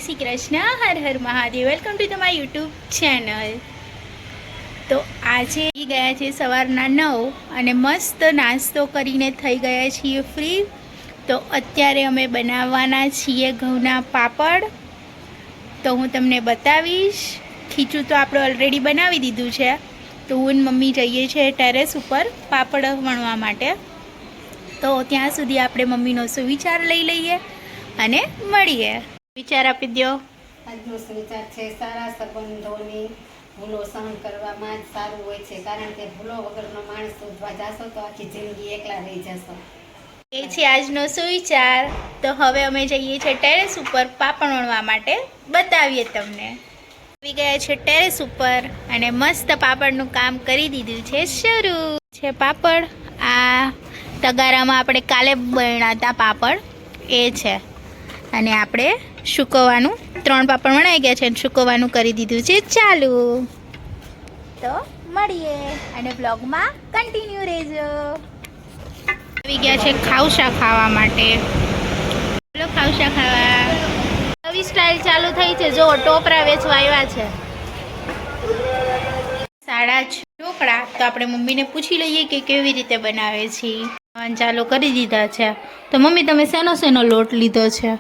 Shri Krishna, Har Har Mahadev. Welcome to the my YouTube channel. તો આજે ગયા છે સવારના 9 અને મસ્ત નાસ્તો કરીને થઈ ગયા છીએ ફ્રી. તો અત્યારે અમે બનાવવાના છીએ ઘઉંના પાપડ. તો હું તમને બતાવીશ. ખીચું તો આપણે ઓલરેડી બનાવી દીધું છે. તો હું અને મમ્મી જઈએ છીએ ટેરેસ ઉપર પાપડ વણવા માટે. તો ત્યાં સુધી આપણે મમ્મીનો સુવિચાર લઈ લઈએ અને મળીએ. વિચાર આપી દો. આજનો સુવિચાર છે, સારા સંબંધોની ભૂલો સહન કરવામાં જ સારું હોય છે, કારણ કે ભૂલો વગરનો માણસ શોધવા જાશો તો આખી જિંદગી એકલા રહી જશો. એ છે આજનો સુવિચાર. તો હવે અમે જઈએ છીએ ટેરેસ ઉપર પાપડ વણવા માટે. બતાવીએ તમને. આવી ગયા છે ટેરેસ ઉપર અને મસ્ત પાપડનું કામ કરી દીધું છે શરૂ. છે પાપડ. આ તગારામાં આપણે કાલે વણ્યા હતા પાપડ એ છે. અને આપણે સૂકવવાનું 3 પાપડ વણાઈ ગયા છે અને સૂકવવાનું કરી દીધું છે ચાલુ. તો મળીએ અને બ્લોગમાં કન્ટિન્યુ રહેજો. આવી ગયા છે ખાવસા ખાવા માટે. ચાલો ખાવસા ખાવા. નવી સ્ટાઇલ ચાલુ થઈ છે. જો ટોપરા વેચવા આવ્યા છે. 6:30 ઢોકળા. તો આપણે મમ્મીને પૂછી લઈએ કે કેવી રીતે બનાવે છે. ચાલુ કરી દીધા છે. તો મમ્મી તમે શેનો લોટ લીધો છે?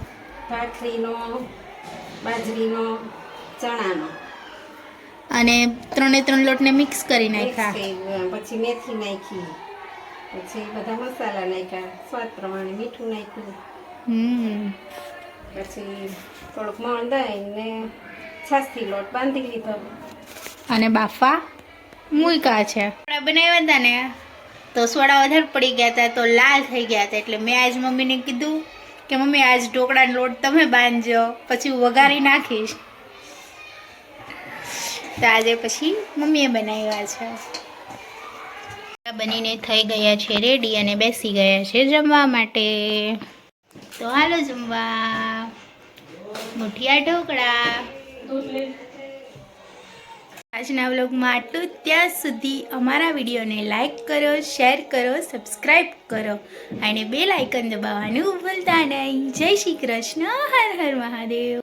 ભાખરીનો, બાજરીનો, ચણાનો. અને 3 લોટને મિક્સ કરી નાખ્યા. પછી મેથી નાખી, પછી બધા મસાલા નાખ્યા, સ્વાદ પ્રમાણે મીઠું નાખ્યું. પછી થોડુંક મોણ દઈને છાશથી લોટ બાંધી લીધો અને બાફા મૂક્યા છે. આપણે બનાવ્યા હતા ને તો સોડા વધારે પડી ગયા હતા તો લાલ થઈ ગયા હતા. એટલે મેં આજ મમ્મીને કીધું કે મમ્મી આજ ઢોકળાનો લોટ તમે બાંધજો, પછી હું વઘારી નાખીશ. તો આજે પછી મમ્મીએ બનાવ્યા છે. બનીને થઈ ગયા છે રેડી અને બેસી ગયા છે જમવા માટે. તો હાલો જમવા. મુઠિયા ઢોકળા. આજના વ્લોગમાં આટલું. ત્યાં સુધી અમારા વિડીયોને લાઈક કરો, શેર કરો, સબસ્ક્રાઈબ કરો અને બેલ આઇકન દબાવવાનું ભૂલતા નહીં. જય શ્રી કૃષ્ણ, હર હર મહાદેવ.